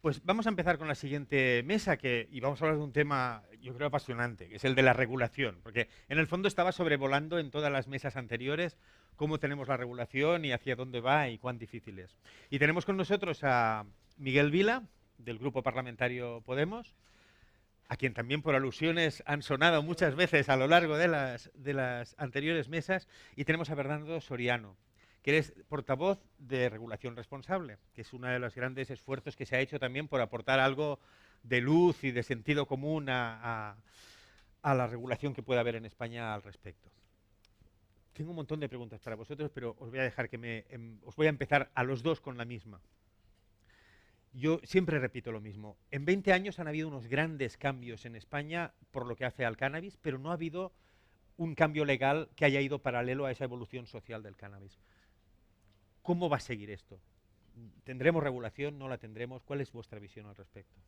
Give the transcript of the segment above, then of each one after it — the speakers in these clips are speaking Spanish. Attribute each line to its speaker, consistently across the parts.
Speaker 1: Pues vamos a empezar con la siguiente mesa y vamos a hablar de un tema, yo creo, apasionante, que es el de la regulación, porque en el fondo estaba sobrevolando en todas las mesas anteriores cómo tenemos la regulación y hacia dónde va y cuán difícil es. Y tenemos con nosotros a Miguel Vila, del Grupo Parlamentario Podemos, a quien también por alusiones han sonado muchas veces a lo largo de las anteriores mesas, y tenemos a Bernardo Soriano, que es portavoz de Regulación Responsable, que es uno de los grandes esfuerzos que se ha hecho también por aportar algo de luz y de sentido común a la regulación que pueda haber en España al respecto. Tengo un montón de preguntas para vosotros, pero os voy a dejar os voy a empezar a los dos con la misma. Yo siempre repito lo mismo. En 20 años han habido unos grandes cambios en España por lo que hace al cannabis, pero no ha habido un cambio legal que haya ido paralelo a esa evolución social del cannabis. ¿Cómo va a seguir esto? ¿Tendremos regulación? ¿No la tendremos? ¿Cuál es vuestra visión al respecto?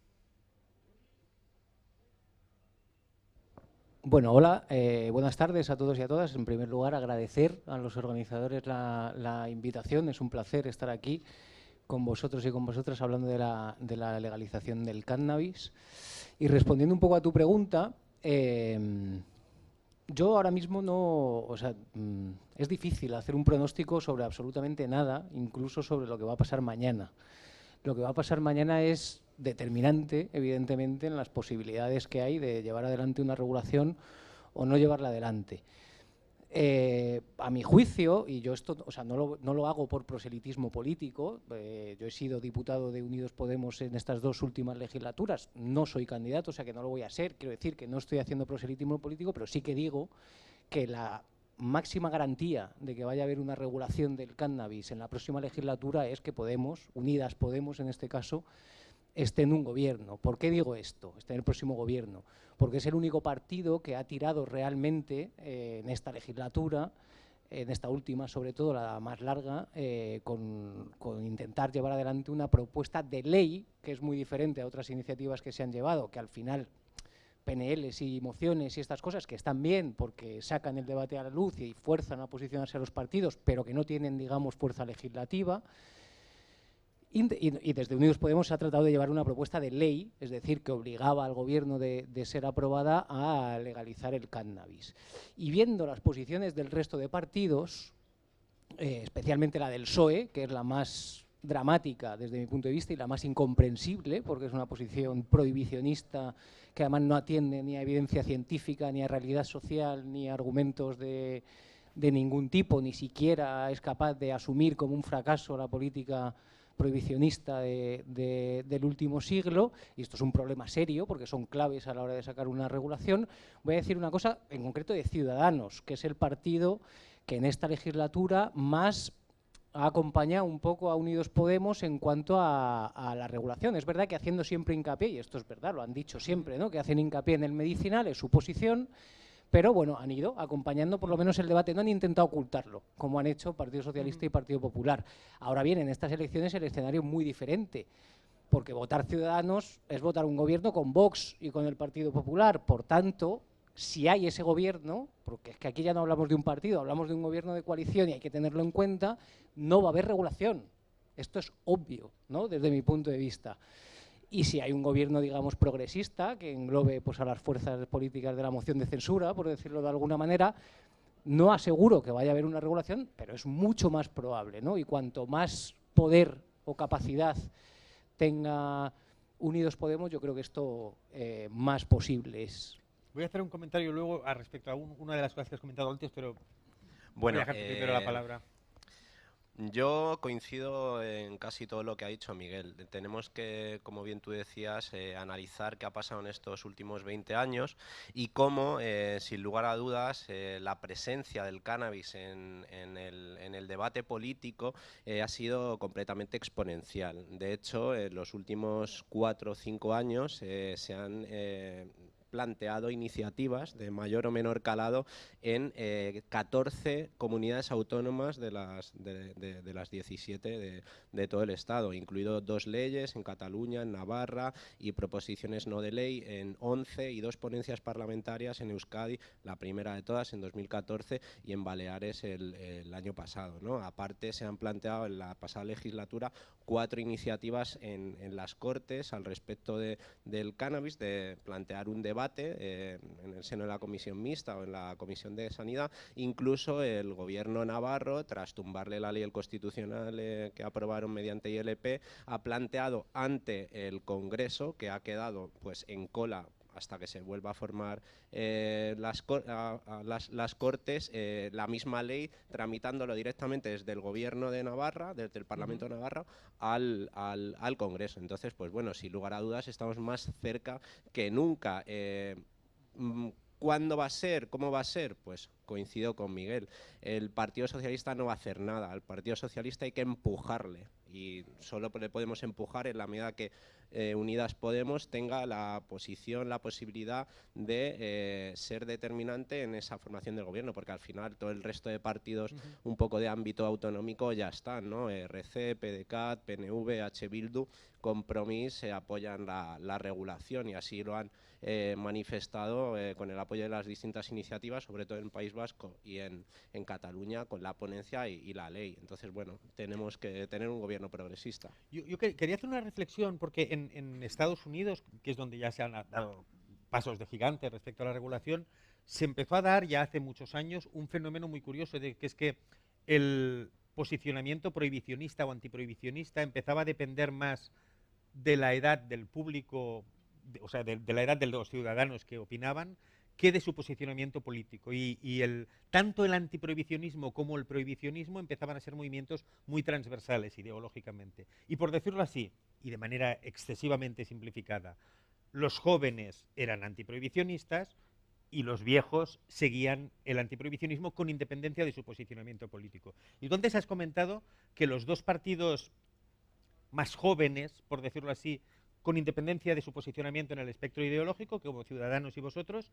Speaker 2: Bueno, hola, buenas tardes a todos y a todas. En primer lugar, agradecer a los organizadores la invitación. Es un placer estar aquí con vosotros y con vosotras hablando de la legalización del cannabis. Y respondiendo un poco a tu pregunta, yo ahora mismo es difícil hacer un pronóstico sobre absolutamente nada, incluso sobre lo que va a pasar mañana. Lo que va a pasar mañana es determinante, evidentemente, en las posibilidades que hay de llevar adelante una regulación o no llevarla adelante. A mi juicio, y yo esto no lo hago por proselitismo político, yo he sido diputado de Unidos Podemos en estas dos últimas legislaturas, no soy candidato, o sea que no lo voy a ser, quiero decir que no estoy haciendo proselitismo político, pero sí que digo que la máxima garantía de que vaya a haber una regulación del cannabis en la próxima legislatura es que Podemos, Unidas Podemos en este caso, esté en un gobierno. ¿Por qué digo esto? Esté en el próximo gobierno. Porque es el único partido que ha tirado realmente en esta legislatura, en esta última, sobre todo la más larga, con intentar llevar adelante una propuesta de ley que es muy diferente a otras iniciativas que se han llevado, que al final PNLs y mociones y estas cosas que están bien porque sacan el debate a la luz y fuerzan a posicionarse a los partidos, pero que no tienen, digamos, fuerza legislativa. Y desde Unidos Podemos se ha tratado de llevar una propuesta de ley, es decir, que obligaba al gobierno de ser aprobada a legalizar el cannabis. Y viendo las posiciones del resto de partidos, especialmente la del PSOE, que es la más dramática desde mi punto de vista y la más incomprensible, porque es una posición prohibicionista que además no atiende ni a evidencia científica, ni a realidad social, ni a argumentos de ningún tipo, ni siquiera es capaz de asumir como un fracaso la política prohibicionista del último siglo, y esto es un problema serio porque son claves a la hora de sacar una regulación. Voy a decir una cosa en concreto de Ciudadanos, que es el partido que en esta legislatura más ha acompañado un poco a Unidos Podemos en cuanto a la regulación. Es verdad que haciendo siempre hincapié, y esto es verdad, lo han dicho siempre, ¿no?, que hacen hincapié en el medicinal, es su posición, pero bueno, han ido acompañando por lo menos el debate, no han intentado ocultarlo, como han hecho Partido Socialista y Partido Popular. Ahora bien, en estas elecciones el escenario es muy diferente, porque votar Ciudadanos es votar un gobierno con Vox y con el Partido Popular. Por tanto, si hay ese gobierno, porque es que aquí ya no hablamos de un partido, hablamos de un gobierno de coalición y hay que tenerlo en cuenta, no va a haber regulación. Esto es obvio, ¿no?, desde mi punto de vista. Y si hay un gobierno, digamos, progresista, que englobe pues, a las fuerzas políticas de la moción de censura, por decirlo de alguna manera, no aseguro que vaya a haber una regulación, pero es mucho más probable, ¿no? Y cuanto más poder o capacidad tenga Unidos Podemos, yo creo que esto más posible es.
Speaker 1: Voy a hacer un comentario luego respecto a una de las cosas que has comentado antes, pero voy a
Speaker 3: Bueno,
Speaker 1: dejarte primero la palabra.
Speaker 3: yo coincido en casi todo lo que ha dicho Miguel. Tenemos que, como bien tú decías, analizar qué ha pasado en estos últimos 20 años y cómo, sin lugar a dudas, la presencia del cannabis en el debate político ha sido completamente exponencial. De hecho, en los últimos 4 o 5 años se han planteado iniciativas de mayor o menor calado en 14 comunidades autónomas de las 17 de todo el Estado, incluido 2 leyes en Cataluña, en Navarra, y proposiciones no de ley en 11 y 2 ponencias parlamentarias en Euskadi, la primera de todas en 2014 y en Baleares el año pasado, ¿no? Aparte, se han planteado en la pasada legislatura 4 iniciativas en las Cortes al respecto del cannabis, de plantear un debate en el seno de la Comisión Mixta o en la Comisión de Sanidad. Incluso el Gobierno navarro, tras tumbarle la ley el Constitucional que aprobaron mediante ILP, ha planteado ante el Congreso, que ha quedado pues en cola hasta que se vuelva a formar las Cortes, la misma ley, tramitándolo directamente desde el Gobierno de Navarra, desde el Parlamento de Navarra, al Congreso. Entonces, pues bueno, sin lugar a dudas, estamos más cerca que nunca. ¿Cuándo va a ser? ¿Cómo va a ser? Pues coincido con Miguel. El Partido Socialista no va a hacer nada. Al Partido Socialista hay que empujarle. Y solo le podemos empujar en la medida que Unidas Podemos tenga la posición, la posibilidad de ser determinante en esa formación del gobierno, porque al final todo el resto de partidos un poco de ámbito autonómico ya están, ¿no? RC, PDeCAT, PNV, H. Bildu, Compromís se apoyan la regulación y así lo han manifestado con el apoyo de las distintas iniciativas, sobre todo en el País Vasco y en Cataluña, con la ponencia y la ley. Entonces, bueno, tenemos que tener un gobierno progresista.
Speaker 1: Yo quería hacer una reflexión, porque en Estados Unidos, que es donde ya se han dado pasos de gigante respecto a la regulación, se empezó a dar ya hace muchos años un fenómeno muy curioso, que es que el posicionamiento prohibicionista o antiprohibicionista empezaba a depender más de la edad del público, o sea, de la edad de los ciudadanos que opinaban, que de su posicionamiento político. Y tanto el antiprohibicionismo como el prohibicionismo empezaban a ser movimientos muy transversales ideológicamente. Y por decirlo así, y de manera excesivamente simplificada, los jóvenes eran antiprohibicionistas y los viejos seguían el antiprohibicionismo con independencia de su posicionamiento político. Y entonces has comentado que los dos partidos más jóvenes, por decirlo así, con independencia de su posicionamiento en el espectro ideológico, como Ciudadanos y vosotros,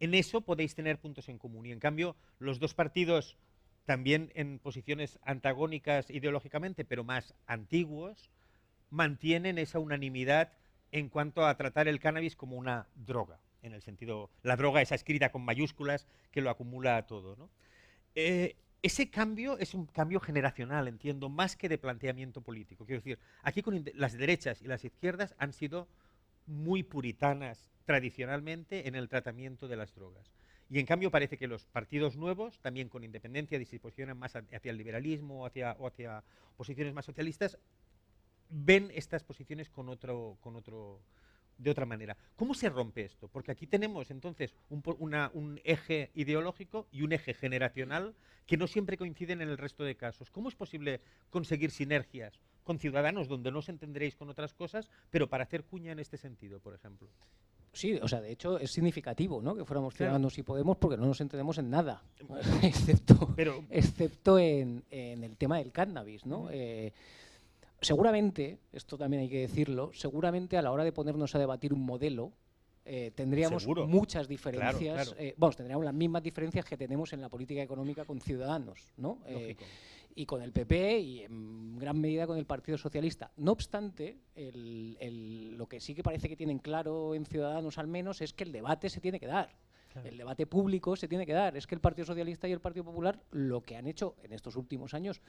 Speaker 1: en eso podéis tener puntos en común. Y en cambio, los dos partidos, también en posiciones antagónicas ideológicamente, pero más antiguos, mantienen esa unanimidad en cuanto a tratar el cannabis como una droga, en el sentido, la droga esa escrita con mayúsculas que lo acumula todo, ¿no? Ese cambio es un cambio generacional, entiendo, más que de planteamiento político. Quiero decir, aquí las derechas y las izquierdas han sido muy puritanas tradicionalmente en el tratamiento de las drogas. Y en cambio parece que los partidos nuevos, también con independencia de si se posicionan más hacia el liberalismo o hacia posiciones más socialistas, ven estas posiciones de otra manera. ¿Cómo se rompe esto? Porque aquí tenemos entonces un eje ideológico y un eje generacional que no siempre coinciden en el resto de casos. ¿Cómo es posible conseguir sinergias con Ciudadanos donde no os entenderéis con otras cosas, pero para hacer cuña en este sentido, por ejemplo?
Speaker 2: Sí, o sea, de hecho es significativo, ¿no?, que fuéramos
Speaker 1: Claro.
Speaker 2: Ciudadanos y Podemos, porque no nos entendemos en nada,
Speaker 1: Pero
Speaker 2: excepto en el tema del cannabis, ¿no? Seguramente, esto también hay que decirlo, seguramente a la hora de ponernos a debatir un modelo, tendríamos
Speaker 1: Seguro.
Speaker 2: muchas diferencias,
Speaker 1: Claro.
Speaker 2: Tendríamos las mismas diferencias que tenemos en la política económica con Ciudadanos, ¿no?
Speaker 1: Lógico.
Speaker 2: Y con el PP y en gran medida con el Partido Socialista. No obstante, lo que sí que parece que tienen claro en Ciudadanos al menos es que el debate se tiene que dar. Claro. El debate público se tiene que dar. Es que el Partido Socialista y el Partido Popular lo que han hecho en estos últimos años,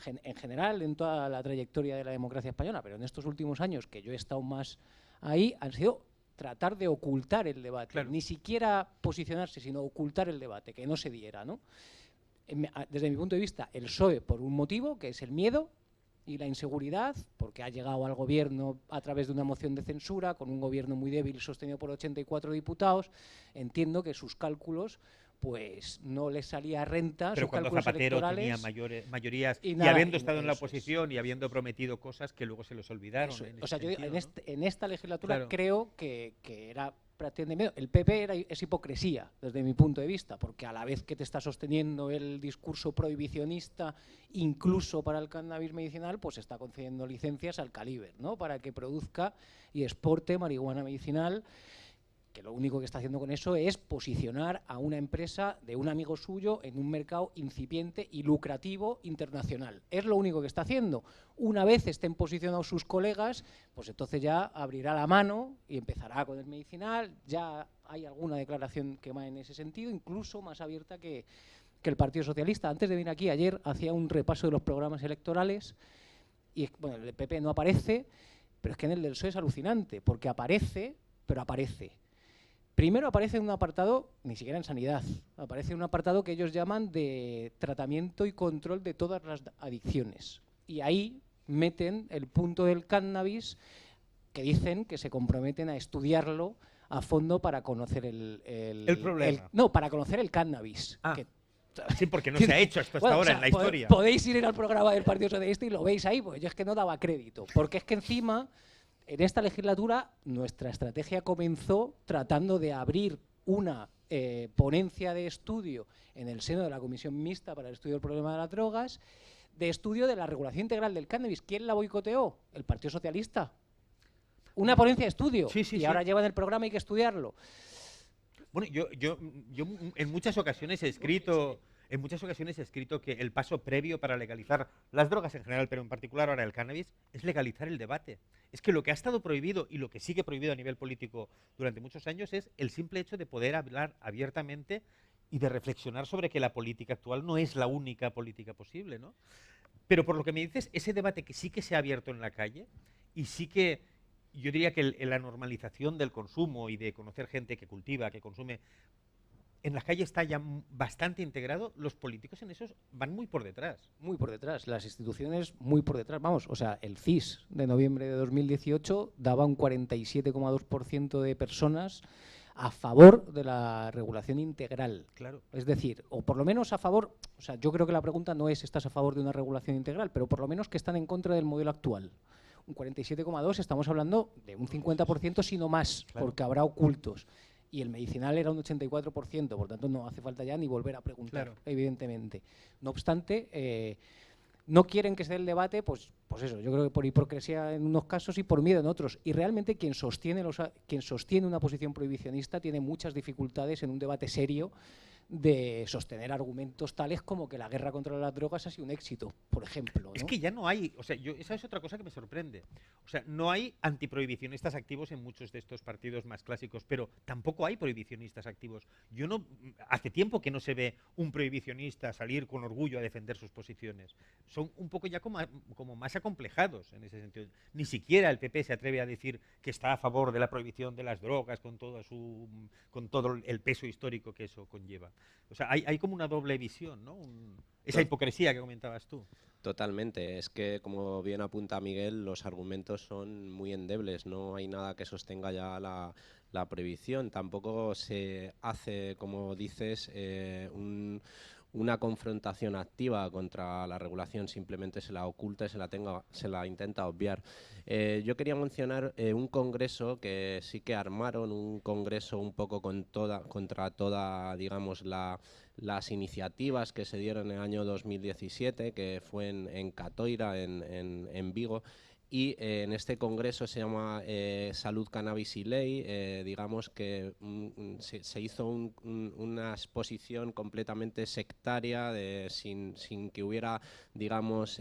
Speaker 2: en general en toda la trayectoria de la democracia española, pero en estos últimos años que yo he estado más ahí, han sido tratar de ocultar el debate. Claro. Ni siquiera posicionarse, sino ocultar el debate, que no se diera, ¿no? Desde mi punto de vista, el PSOE por un motivo, que es el miedo y la inseguridad, porque ha llegado al gobierno a través de una moción de censura, con un gobierno muy débil sostenido por 84 diputados. Entiendo que sus cálculos pues no les salía renta.
Speaker 1: Pero cuando Zapatero tenía mayorías y habiendo estado en la oposición y habiendo prometido cosas que luego se les olvidaron.
Speaker 2: O sea, yo en esta legislatura claro, creo que era prácticamente medio. El PP es hipocresía desde mi punto de vista, porque a la vez que te está sosteniendo el discurso prohibicionista, incluso para el cannabis medicinal, pues está concediendo licencias al Caliber, ¿no?, para que produzca y exporte marihuana medicinal. que lo único que está haciendo con eso es posicionar a una empresa de un amigo suyo en un mercado incipiente y lucrativo internacional. Es lo único que está haciendo. Una vez estén posicionados sus colegas, pues entonces ya abrirá la mano y empezará con el medicinal. Ya hay alguna declaración que va en ese sentido, incluso más abierta que el Partido Socialista. Antes de venir aquí, ayer hacía un repaso de los programas electorales y, bueno, el del PP no aparece, pero es que en el del PSOE es alucinante, porque aparece, pero aparece. Primero aparece en un apartado, ni siquiera en sanidad, aparece en un apartado que ellos llaman de tratamiento y control de todas las adicciones. Y ahí meten el punto del cannabis, que dicen que se comprometen a estudiarlo a fondo para conocer el
Speaker 1: problema.
Speaker 2: no, para conocer el cannabis.
Speaker 1: Ah.
Speaker 2: Que,
Speaker 1: sí, porque no se ha hecho esto hasta ahora en la historia.
Speaker 2: Podéis ir al programa del Partido Socialista y lo veis ahí, porque yo es que no daba crédito. Porque es que encima, en esta legislatura, nuestra estrategia comenzó tratando de abrir una ponencia de estudio en el seno de la Comisión Mixta para el Estudio del Problema de las Drogas, de estudio de la regulación integral del cannabis. ¿Quién la boicoteó? El Partido Socialista. Una ponencia de estudio.
Speaker 1: Sí,
Speaker 2: ahora llevan el programa y hay que estudiarlo.
Speaker 1: Bueno, yo en muchas ocasiones he escrito que el paso previo para legalizar las drogas en general, pero en particular ahora el cannabis, es legalizar el debate. Es que lo que ha estado prohibido y lo que sigue prohibido a nivel político durante muchos años es el simple hecho de poder hablar abiertamente y de reflexionar sobre que la política actual no es la única política posible, ¿no? Pero por lo que me dices, ese debate que sí que se ha abierto en la calle y sí que yo diría que la normalización del consumo y de conocer gente que cultiva, que consume, en la calle está ya bastante integrado. Los políticos en eso van muy por detrás.
Speaker 2: Muy por detrás, las instituciones muy por detrás. Vamos, o sea, el CIS de noviembre de 2018 daba un 47,2% de personas a favor de la regulación integral.
Speaker 1: Claro.
Speaker 2: Es decir, o por lo menos a favor, o sea, yo creo que la pregunta no es ¿estás a favor de una regulación integral?, pero por lo menos que están en contra del modelo actual. Un 47,2, estamos hablando de un 50%, sino más, claro, porque habrá ocultos. Y el medicinal era un 84%, por tanto no hace falta ya ni volver a preguntar, claro, evidentemente. No obstante, no quieren que se dé el debate, pues eso, yo creo que por hipocresía en unos casos y por miedo en otros. Y realmente quien sostiene una posición prohibicionista tiene muchas dificultades en un debate serio de sostener argumentos tales como que la guerra contra las drogas ha sido un éxito, por ejemplo, ¿no?
Speaker 1: Es que ya no hay, o sea, esa es otra cosa que me sorprende. O sea, no hay antiprohibicionistas activos en muchos de estos partidos más clásicos, pero tampoco hay prohibicionistas activos. Hace tiempo que no se ve un prohibicionista salir con orgullo a defender sus posiciones. Son un poco ya como más acomplejados en ese sentido. Ni siquiera el PP se atreve a decir que está a favor de la prohibición de las drogas con todo el peso histórico que eso conlleva. O sea, hay como una doble visión, ¿no? Esa hipocresía que comentabas tú.
Speaker 3: Totalmente. Es que, como bien apunta Miguel, los argumentos son muy endebles. No hay nada que sostenga ya la prohibición. Tampoco se hace, como dices, una confrontación activa contra la regulación, simplemente se la oculta y se la intenta obviar. Yo quería mencionar un congreso que sí que armaron, un congreso un poco contra toda, digamos, las iniciativas que se dieron en el año 2017, que fue en Catoira, en Vigo. Y en este congreso se llama Salud, Cannabis y Ley. Digamos que se hizo una exposición completamente sectaria, sin que hubiera, digamos,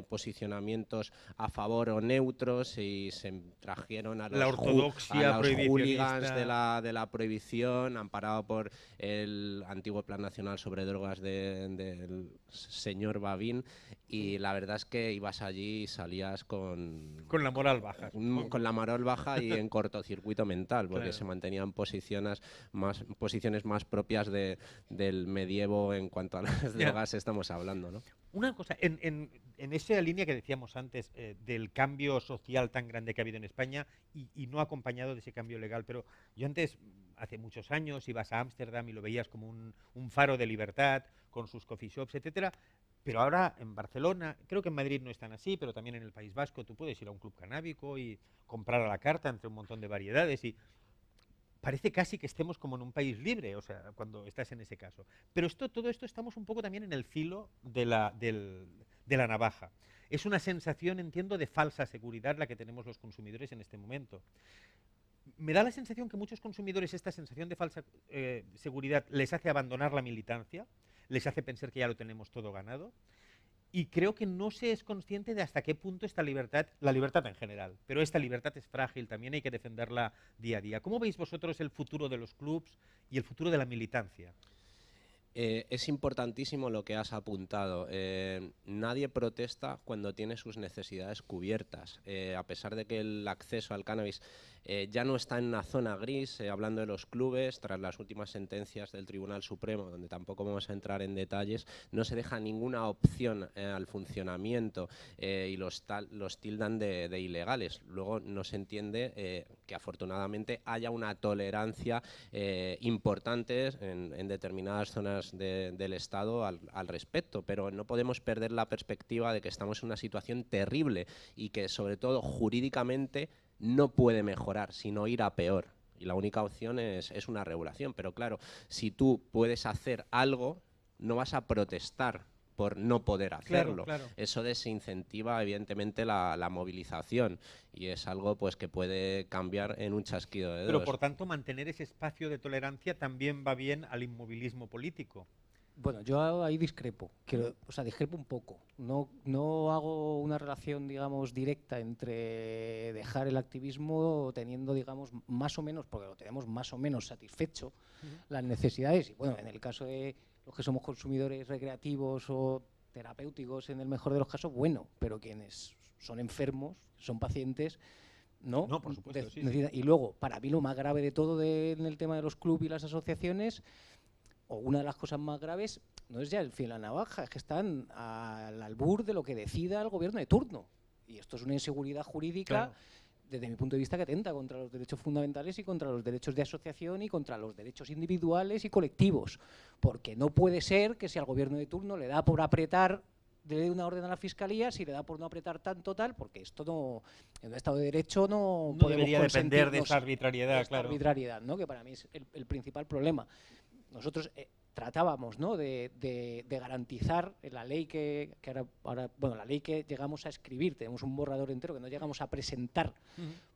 Speaker 3: posicionamientos a favor o neutros, y se trajeron a los hooligans de la prohibición, amparado por el antiguo Plan Nacional sobre Drogas del señor Babín. Y la verdad es que ibas allí y salías con
Speaker 1: la moral baja.
Speaker 3: Con la moral baja y en cortocircuito mental, porque
Speaker 1: claro,
Speaker 3: se mantenían posiciones más propias del medievo en cuanto a las drogas estamos hablando, ¿no?
Speaker 1: Una cosa, en esa línea que decíamos antes del cambio social tan grande que ha habido en España y no acompañado de ese cambio legal, pero yo antes, hace muchos años, ibas a Ámsterdam y lo veías como un faro de libertad, con sus coffee shops, etcétera. Pero ahora en Barcelona, creo que en Madrid no es tan así, pero también en el País Vasco tú puedes ir a un club canábico y comprar a la carta entre un montón de variedades y parece casi que estemos como en un país libre, o sea, cuando estás en ese caso. Pero todo esto estamos un poco también en el filo de la navaja. Es una sensación, entiendo, de falsa seguridad la que tenemos los consumidores en este momento. Me da la sensación que muchos consumidores esta sensación de falsa seguridad les hace abandonar la militancia, les hace pensar que ya lo tenemos todo ganado. Y creo que no se es consciente de hasta qué punto esta libertad, la libertad en general, pero esta libertad es frágil, también hay que defenderla día a día. ¿Cómo veis vosotros el futuro de los clubs y el futuro de la militancia?
Speaker 3: Es importantísimo lo que has apuntado. Nadie protesta cuando tiene sus necesidades cubiertas. A pesar de que el acceso al cannabis ya no está en una zona gris, hablando de los clubes, tras las últimas sentencias del Tribunal Supremo, donde tampoco vamos a entrar en detalles, no se deja ninguna opción al funcionamiento y los tildan de ilegales. Luego no se entiende que afortunadamente haya una tolerancia importante en determinadas zonas del Estado al respecto, pero no podemos perder la perspectiva de que estamos en una situación terrible y que sobre todo jurídicamente no puede mejorar, sino ir a peor. Y la única opción es una regulación. Pero claro, si tú puedes hacer algo, no vas a protestar por no poder hacerlo.
Speaker 1: Claro.
Speaker 3: Eso desincentiva evidentemente la movilización y es algo pues que puede cambiar en un chasquido de dedos.
Speaker 1: Pero por tanto mantener ese espacio de tolerancia también va bien al inmovilismo político.
Speaker 2: Bueno, yo ahí discrepo, discrepo un poco. No hago una relación, digamos, directa entre dejar el activismo teniendo, digamos, más o menos, porque lo tenemos más o menos satisfecho, las necesidades. Y bueno, en el caso de los que somos consumidores recreativos o terapéuticos, en el mejor de los casos, bueno, pero quienes son enfermos, son pacientes, ¿no?
Speaker 1: No, por supuesto, sí.
Speaker 2: Y luego, para mí lo más grave de todo en el tema de los clubes y las asociaciones, o una de las cosas más graves, no es ya el filo en la navaja, es que están al albur de lo que decida el gobierno de turno. Y esto es una inseguridad jurídica, claro, desde mi punto de vista, que atenta contra los derechos fundamentales y contra los derechos de asociación y contra los derechos individuales y colectivos. Porque no puede ser que si al gobierno de turno le da por apretar, le dé una orden a la Fiscalía, si le da por no apretar tanto tal, porque esto no, en un Estado de Derecho no
Speaker 1: debería depender de esa arbitrariedad, claro.
Speaker 2: Arbitrariedad, ¿no? Que para mí es el principal problema. Nosotros tratábamos, ¿no?, de garantizar la ley la ley que llegamos a escribir, tenemos un borrador entero que no llegamos a presentar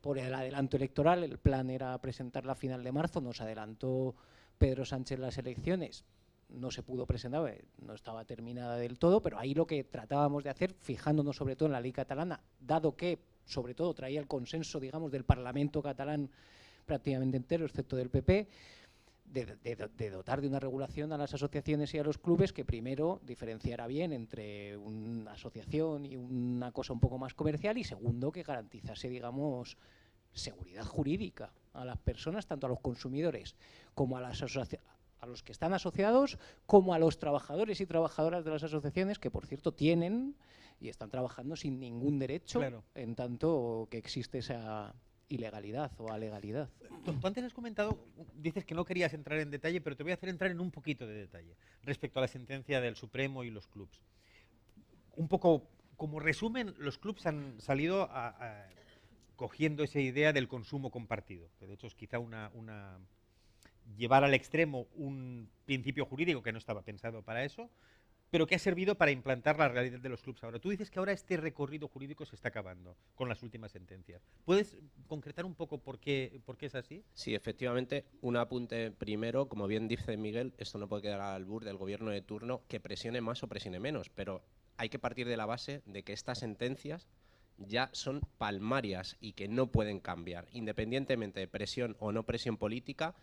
Speaker 2: por el adelanto electoral. El plan era presentarla a final de marzo, nos adelantó Pedro Sánchez las elecciones, no se pudo presentar, no estaba terminada del todo, pero ahí lo que tratábamos de hacer, fijándonos sobre todo en la ley catalana, dado que sobre todo traía el consenso, digamos, del Parlamento catalán prácticamente entero, excepto del PP, de dotar de una regulación a las asociaciones y a los clubes que primero diferenciara bien entre una asociación y una cosa un poco más comercial, y segundo, que garantizase, digamos, seguridad jurídica a las personas, tanto a los consumidores como a los que están asociados, como a los trabajadores y trabajadoras de las asociaciones, que por cierto tienen y están trabajando sin ningún derecho, claro, en tanto que existe esa ilegalidad o alegalidad.
Speaker 1: Tú antes has comentado, dices que no querías entrar en detalle, pero te voy a hacer entrar en un poquito de detalle respecto a la sentencia del Supremo y los clubs. Un poco como resumen, los clubs han salido cogiendo esa idea del consumo compartido, que de hecho es quizá llevar al extremo un principio jurídico que no estaba pensado para eso, pero que ha servido para implantar la realidad de los clubs ahora. Tú dices que ahora este recorrido jurídico se está acabando con las últimas sentencias. ¿Puedes concretar un poco por qué es así?
Speaker 3: Sí, efectivamente, un apunte primero, como bien dice Miguel, esto no puede quedar al albur del gobierno de turno que presione más o presione menos, pero hay que partir de la base de que estas sentencias ya son palmarias y que no pueden cambiar, independientemente de presión o no presión política.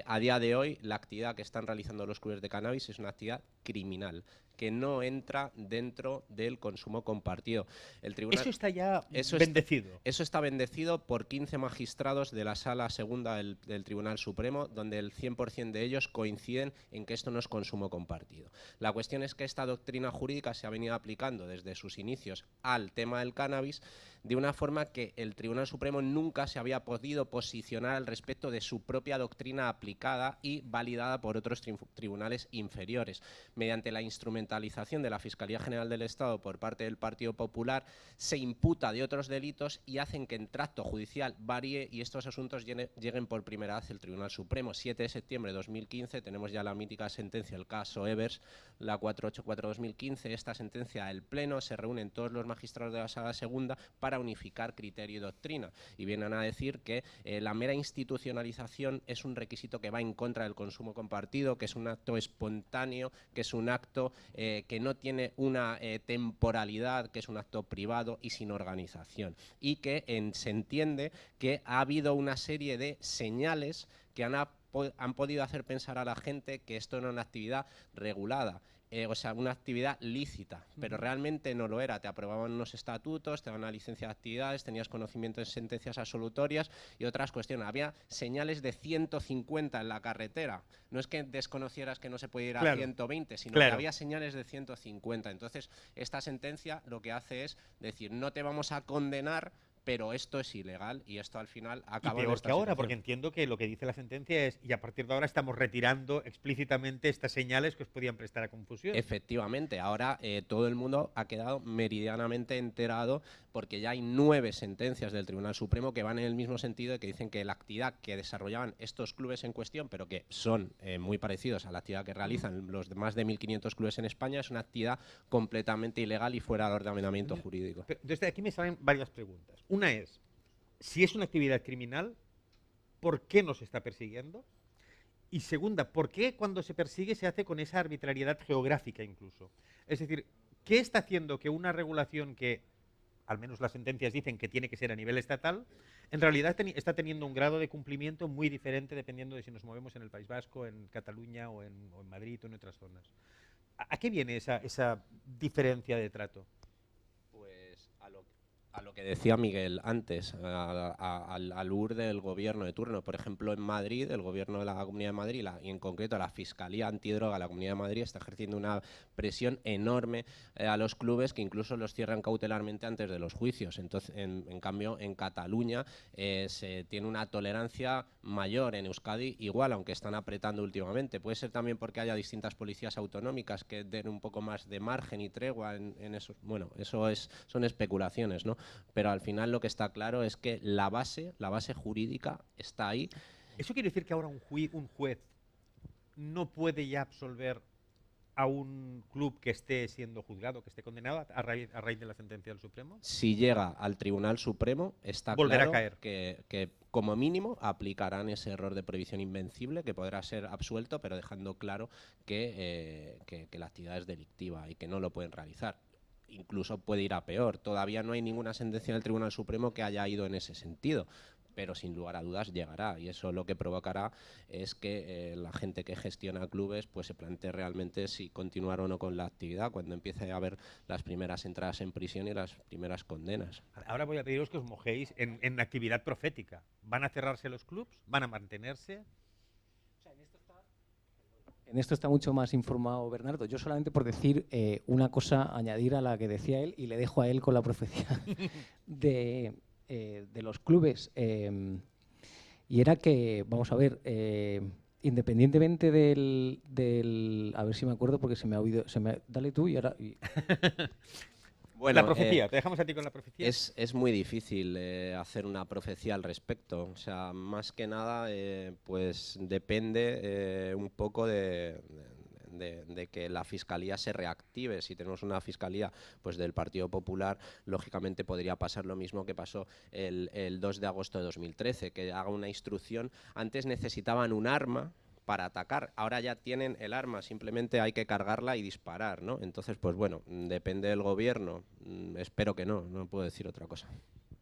Speaker 3: A día de hoy, la actividad que están realizando los clubes de cannabis es una actividad criminal, que no entra dentro del consumo compartido. El tribunal,
Speaker 1: eso está ya bendecido.
Speaker 3: Eso está bendecido por 15 magistrados de la Sala Segunda del Tribunal Supremo, donde el 100% de ellos coinciden en que esto no es consumo compartido. La cuestión es que esta doctrina jurídica se ha venido aplicando desde sus inicios al tema del cannabis de una forma que el Tribunal Supremo nunca se había podido posicionar al respecto de su propia doctrina aplicada y validada por otros tribunales inferiores. mediante la instrumentalización de la Fiscalía General del Estado por parte del Partido Popular, se imputa de otros delitos y hacen que el tracto judicial varíe y estos asuntos lleguen por primera vez al Tribunal Supremo. 7 de septiembre de 2015 tenemos ya la mítica sentencia, el caso Evers, la 484-2015. Esta sentencia, el Pleno, se reúnen todos los magistrados de la Sala Segunda para unificar criterio y doctrina y vienen a decir que la mera institucionalización es un requisito que va en contra del consumo compartido, que es un acto espontáneo, que es un acto que no tiene una temporalidad, que es un acto privado y sin organización. Y que se entiende que ha habido una serie de señales que han podido hacer pensar a la gente que esto era una actividad regulada. O sea, una actividad lícita, pero realmente no lo era. Te aprobaban unos estatutos, te daban una licencia de actividades, tenías conocimiento de sentencias absolutorias y otras cuestiones. Había señales de 150 en la carretera. No es que desconocieras que no se podía ir a 120, sino que había señales de 150. Entonces, esta sentencia lo que hace es decir, no te vamos a condenar, pero esto es ilegal y esto al final acaba
Speaker 1: y peor
Speaker 3: en
Speaker 1: que ahora, porque entiendo que lo que dice la sentencia es y a partir de ahora estamos retirando explícitamente estas señales que os podían prestar a confusión.
Speaker 3: Efectivamente, ahora todo el mundo ha quedado meridianamente enterado porque ya hay 9 sentencias del Tribunal Supremo que van en el mismo sentido de que dicen que la actividad que desarrollaban estos clubes en cuestión, pero que son muy parecidos a la actividad que realizan los más de 1.500 clubes en España, es una actividad completamente ilegal y fuera del ordenamiento jurídico.
Speaker 1: Desde aquí me salen varias preguntas. Una es, si es una actividad criminal, ¿por qué nos está persiguiendo? Y segunda, ¿por qué cuando se persigue se hace con esa arbitrariedad geográfica incluso? Es decir, ¿qué está haciendo que una regulación que, al menos las sentencias dicen que tiene que ser a nivel estatal, en realidad está teniendo un grado de cumplimiento muy diferente dependiendo de si nos movemos en el País Vasco, en Cataluña o en Madrid o en otras zonas? ¿A qué viene esa diferencia de trato?
Speaker 3: A lo que decía Miguel antes, al UR del gobierno de turno. Por ejemplo, en Madrid, el gobierno de la Comunidad de Madrid y en concreto la Fiscalía Antidroga de la Comunidad de Madrid está ejerciendo una presión enorme a los clubes que incluso los cierran cautelarmente antes de los juicios. Entonces, en cambio, en Cataluña se tiene una tolerancia mayor, en Euskadi igual, aunque están apretando últimamente. Puede ser también porque haya distintas policías autonómicas que den un poco más de margen y tregua en eso. Bueno, son especulaciones, ¿no? Pero al final lo que está claro es que la base jurídica está ahí.
Speaker 1: ¿Eso quiere decir que ahora un juez no puede ya absolver a un club que esté siendo juzgado, que esté condenado a raíz de la sentencia del Supremo?
Speaker 3: Si llega al Tribunal Supremo, está
Speaker 1: Volverá
Speaker 3: claro
Speaker 1: a caer.
Speaker 3: Que como mínimo aplicarán ese error de previsión invencible que podrá ser absuelto, pero dejando claro que la actividad es delictiva y que no lo pueden realizar. Incluso puede ir a peor. Todavía no hay ninguna sentencia del Tribunal Supremo que haya ido en ese sentido, pero sin lugar a dudas llegará y eso lo que provocará es que la gente que gestiona clubes pues se plantee realmente si continuar o no con la actividad cuando empiece a haber las primeras entradas en prisión y las primeras condenas.
Speaker 1: Ahora voy a pediros que os mojéis en actividad profética. ¿Van a cerrarse los clubs? ¿Van a mantenerse?
Speaker 2: En esto está mucho más informado Bernardo. Yo solamente por decir una cosa, añadir a la que decía él, y le dejo a él con la profecía de los clubes. Y era que, vamos a ver, independientemente del... A ver si me acuerdo porque se me ha oído... dale tú y ahora...
Speaker 1: Bueno, la profecía, te dejamos a ti con la profecía.
Speaker 3: Es muy difícil hacer una profecía al respecto. O sea, más que nada, pues depende un poco de que la Fiscalía se reactive. Si tenemos una Fiscalía pues del Partido Popular, lógicamente podría pasar lo mismo que pasó el 2 de agosto de 2013, que haga una instrucción. Antes necesitaban un arma para atacar, ahora ya tienen el arma, simplemente hay que cargarla y disparar, ¿no? Entonces, pues bueno, depende del gobierno, espero que no puedo decir otra cosa.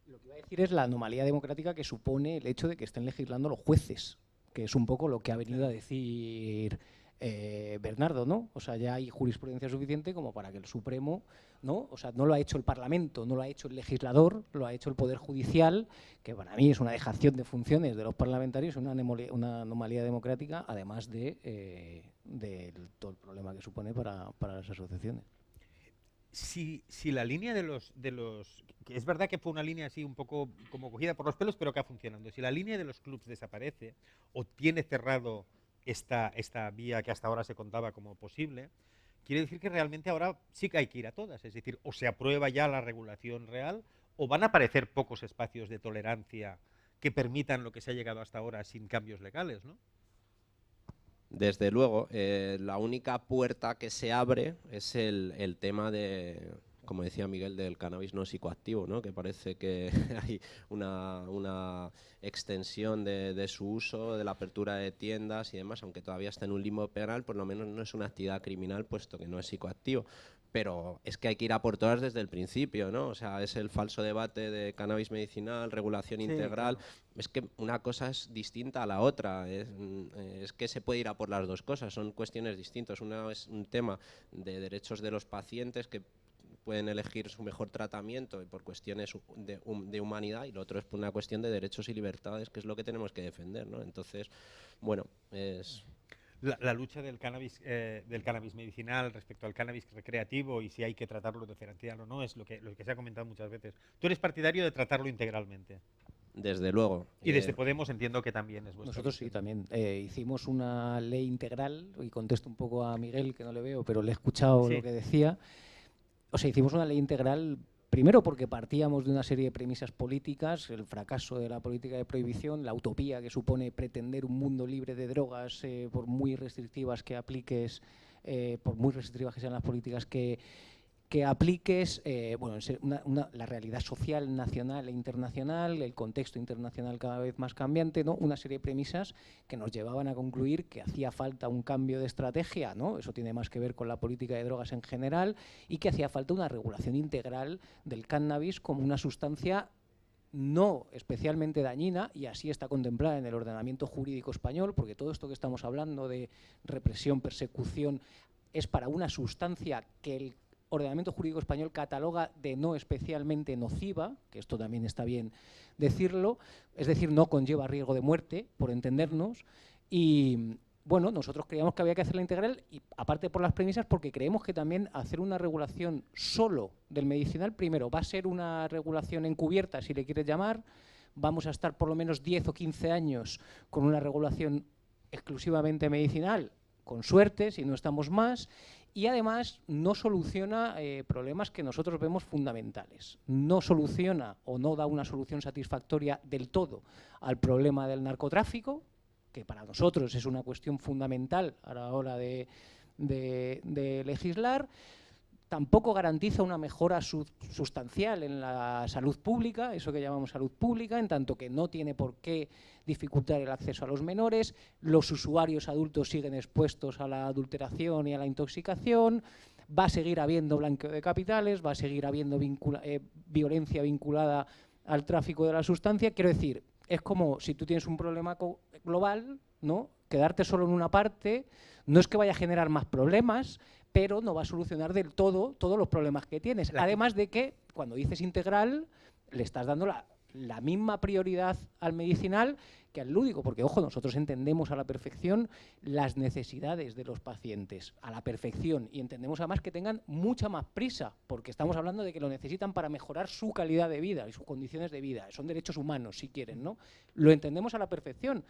Speaker 2: Lo que iba a decir es la anomalía democrática que supone el hecho de que estén legislando los jueces, que es un poco lo que ha venido a decir Bernardo, ¿no? O sea, ya hay jurisprudencia suficiente como para que el Supremo, ¿no? O sea, no lo ha hecho el Parlamento, no lo ha hecho el legislador, lo ha hecho el Poder Judicial, que para mí es una dejación de funciones de los parlamentarios, una anomalía democrática, además de todo el problema que supone para las asociaciones.
Speaker 1: Si la línea de los que es verdad que fue una línea así un poco como cogida por los pelos, pero que ha funcionado. Si la línea de los clubs desaparece o tiene cerrado esta vía que hasta ahora se contaba como posible, quiere decir que realmente ahora sí que hay que ir a todas. Es decir, o se aprueba ya la regulación real o van a aparecer pocos espacios de tolerancia que permitan lo que se ha llegado hasta ahora sin cambios legales, ¿no?
Speaker 3: Desde luego, la única puerta que se abre es el tema de, como decía Miguel, del cannabis no psicoactivo, ¿no? Que parece que hay una extensión de su uso, de la apertura de tiendas y demás, aunque todavía está en un limbo penal, por lo menos no es una actividad criminal, puesto que no es psicoactivo. Pero es que hay que ir a por todas desde el principio, ¿no? O sea, es el falso debate de cannabis medicinal, regulación integral. Claro. Es que una cosa es distinta a la otra. Es que se puede ir a por las dos cosas, son cuestiones distintas. Una es un tema de derechos de los pacientes que pueden elegir su mejor tratamiento y por cuestiones de humanidad, y lo otro es por una cuestión de derechos y libertades, que es lo que tenemos que defender, ¿no? Entonces, bueno, es...
Speaker 1: La lucha del cannabis medicinal respecto al cannabis recreativo y si hay que tratarlo diferencial o no es lo que se ha comentado muchas veces. Tú eres partidario de tratarlo integralmente.
Speaker 3: Desde luego.
Speaker 1: Y desde Podemos entiendo que también es vuestra
Speaker 2: Nosotros
Speaker 1: visión.
Speaker 2: Sí, también. Hicimos una ley integral, y contesto un poco a Miguel, que no le veo, pero le he escuchado lo que decía. O sea, hicimos una ley integral. Primero porque partíamos de una serie de premisas políticas, el fracaso de la política de prohibición, la utopía que supone pretender un mundo libre de drogas, por muy restrictivas que apliques, por muy restrictivas que sean las políticas que apliques, bueno, la realidad social nacional e internacional, el contexto internacional cada vez más cambiante, ¿no? Una serie de premisas que nos llevaban a concluir que hacía falta un cambio de estrategia, ¿no? Eso tiene más que ver con la política de drogas en general, y que hacía falta una regulación integral del cannabis como una sustancia no especialmente dañina, y así está contemplada en el ordenamiento jurídico español, porque todo esto que estamos hablando de represión, persecución, es para una sustancia que el ordenamiento jurídico español cataloga de no especialmente nociva, que esto también está bien decirlo, es decir, no conlleva riesgo de muerte, por entendernos, y bueno, nosotros creíamos que había que hacerla integral, y aparte por las premisas, porque creemos que también hacer una regulación solo del medicinal, primero, va a ser una regulación encubierta, si le quieres llamar, vamos a estar por lo menos 10 o 15 años con una regulación exclusivamente medicinal, con suerte, si no estamos más, y además no soluciona problemas que nosotros vemos fundamentales. No soluciona o no da una solución satisfactoria del todo al problema del narcotráfico, que para nosotros es una cuestión fundamental a la hora de legislar. Tampoco garantiza una mejora sustancial en la salud pública, eso que llamamos salud pública, en tanto que no tiene por qué dificultar el acceso a los menores, los usuarios adultos siguen expuestos a la adulteración y a la intoxicación, va a seguir habiendo blanqueo de capitales, va a seguir habiendo violencia vinculada al tráfico de la sustancia. Quiero decir, es como si tú tienes un problema global, ¿no? Quedarte solo en una parte no es que vaya a generar más problemas, pero no va a solucionar del todo todos los problemas que tienes. Además de que, cuando dices integral, le estás dando la misma prioridad al medicinal que al lúdico, porque, ojo, nosotros entendemos a la perfección las necesidades de los pacientes, a la perfección, y entendemos además que tengan mucha más prisa, porque estamos hablando de que lo necesitan para mejorar su calidad de vida y sus condiciones de vida. Son derechos humanos, si quieren, ¿no? Lo entendemos a la perfección.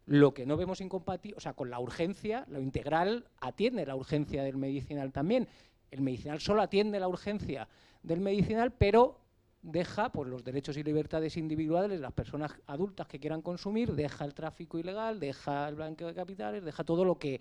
Speaker 2: Lo que no vemos incompatible, o sea, con la urgencia, lo integral atiende la urgencia del medicinal también. El medicinal solo atiende la urgencia del medicinal, pero deja pues los derechos y libertades individuales de las personas adultas que quieran consumir, deja el tráfico ilegal, deja el blanqueo de capitales, deja todo lo que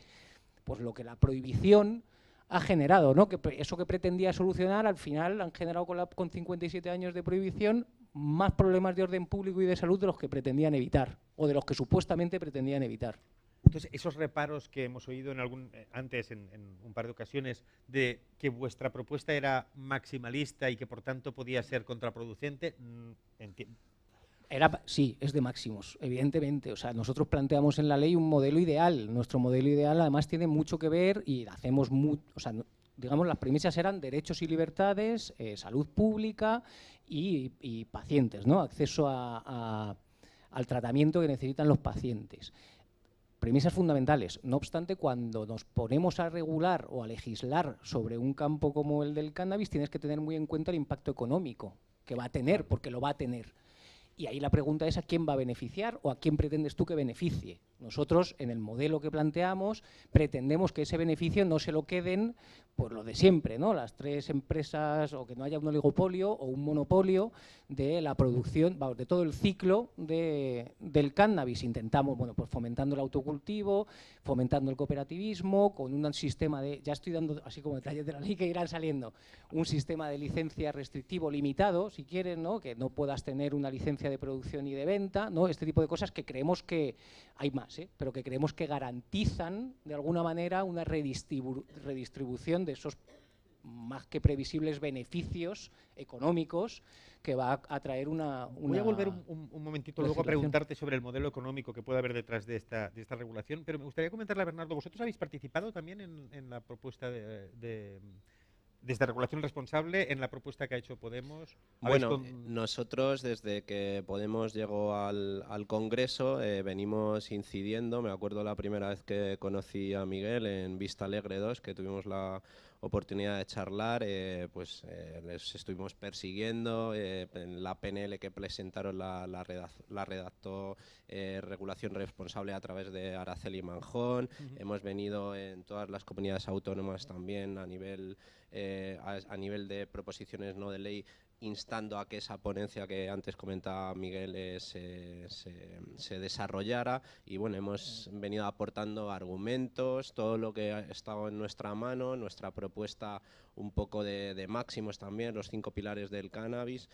Speaker 2: la prohibición ha generado, ¿no? Que eso que pretendía solucionar, al final han generado con 57 años de prohibición más problemas de orden público y de salud de los que pretendían evitar, o de los que supuestamente pretendían evitar.
Speaker 1: Entonces, esos reparos que hemos oído antes en un par de ocasiones, de que vuestra propuesta era maximalista y que por tanto podía ser contraproducente,
Speaker 2: sí, es de máximos, evidentemente. O sea, nosotros planteamos en la ley un modelo ideal. Nuestro modelo ideal además tiene mucho que ver y hacemos digamos, las premisas eran derechos y libertades, salud pública y pacientes, ¿no? Acceso al tratamiento que necesitan los pacientes. Premisas fundamentales. No obstante, cuando nos ponemos a regular o a legislar sobre un campo como el del cannabis, tienes que tener muy en cuenta el impacto económico que va a tener, porque lo va a tener. Y ahí la pregunta es a quién va a beneficiar o a quién pretendes tú que beneficie. Nosotros, en el modelo que planteamos, pretendemos que ese beneficio no se lo queden pues lo de siempre, ¿no? Las tres empresas, o que no haya un oligopolio o un monopolio de la producción, vamos, de todo el ciclo del cannabis. Intentamos, bueno, pues fomentando el autocultivo, fomentando el cooperativismo, con un sistema de, ya estoy dando así como detalles de la ley que irán saliendo, un sistema de licencia restrictivo limitado, si quieres, ¿no? Que no puedas tener una licencia de producción y de venta, ¿no? Este tipo de cosas que creemos que hay más, pero que creemos que garantizan de alguna manera una redistribución de esos más que previsibles beneficios económicos que va a traer una
Speaker 1: Voy a volver un momentito luego a preguntarte sobre el modelo económico que puede haber detrás de esta regulación, pero me gustaría comentarle a Bernardo, ¿vosotros habéis participado también en la propuesta de esta regulación responsable, en la propuesta que ha hecho Podemos?
Speaker 3: Bueno, nosotros desde que Podemos llegó al Congreso venimos incidiendo. Me acuerdo la primera vez que conocí a Miguel en Vista Alegre 2, que tuvimos la oportunidad de charlar, les estuvimos persiguiendo. En la PNL que presentaron la redactó Regulación Responsable a través de Araceli Manjón. Hemos venido en todas las comunidades autónomas también a nivel de proposiciones no de ley, instando a que esa ponencia que antes comentaba Miguel se desarrollara, y bueno, hemos venido aportando argumentos, todo lo que ha estado en nuestra mano, nuestra propuesta un poco de máximos también, los 5 pilares del cannabis,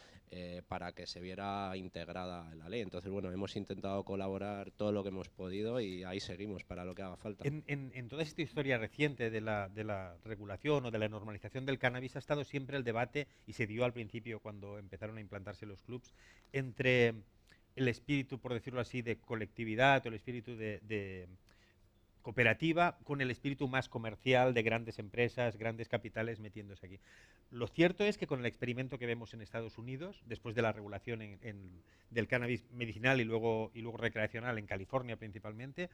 Speaker 3: para que se viera integrada en la ley. Entonces, bueno, hemos intentado colaborar todo lo que hemos podido y ahí seguimos para lo que haga falta.
Speaker 1: En toda esta historia reciente de la regulación o de la normalización del cannabis ha estado siempre el debate, y se dio al principio cuando empezaron a implantarse los clubs, entre el espíritu, por decirlo así, de colectividad o el espíritu de cooperativa con el espíritu más comercial de grandes empresas, grandes capitales metiéndose aquí. Lo cierto es que con el experimento que vemos en Estados Unidos, después de la regulación del cannabis medicinal y luego recreacional en California principalmente,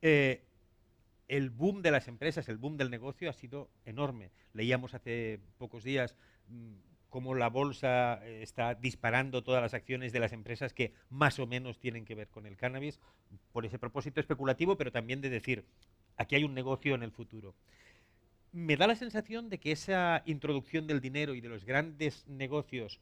Speaker 1: el boom de las empresas, el boom del negocio ha sido enorme. Leíamos hace pocos días cómo la bolsa está disparando todas las acciones de las empresas que más o menos tienen que ver con el cannabis, por ese propósito especulativo, pero también de decir, aquí hay un negocio en el futuro. Me da la sensación de que esa introducción del dinero y de los grandes negocios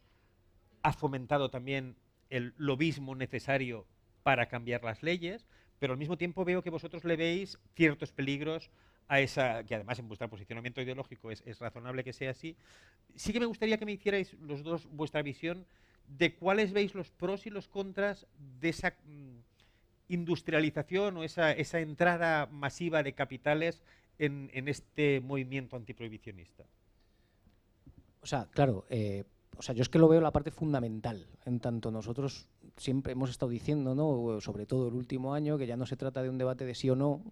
Speaker 1: ha fomentado también el lobismo necesario para cambiar las leyes, pero al mismo tiempo veo que vosotros le veis ciertos peligros a esa, que además en vuestro posicionamiento ideológico es razonable que sea así. Sí que me gustaría que me hicierais los dos vuestra visión de cuáles veis los pros y los contras de esa industrialización o esa entrada masiva de capitales en este movimiento antiprohibicionista.
Speaker 2: O sea, claro, yo es que lo veo la parte fundamental. En tanto, nosotros siempre hemos estado diciendo, ¿no?, sobre todo el último año, que ya no se trata de un debate de sí o no,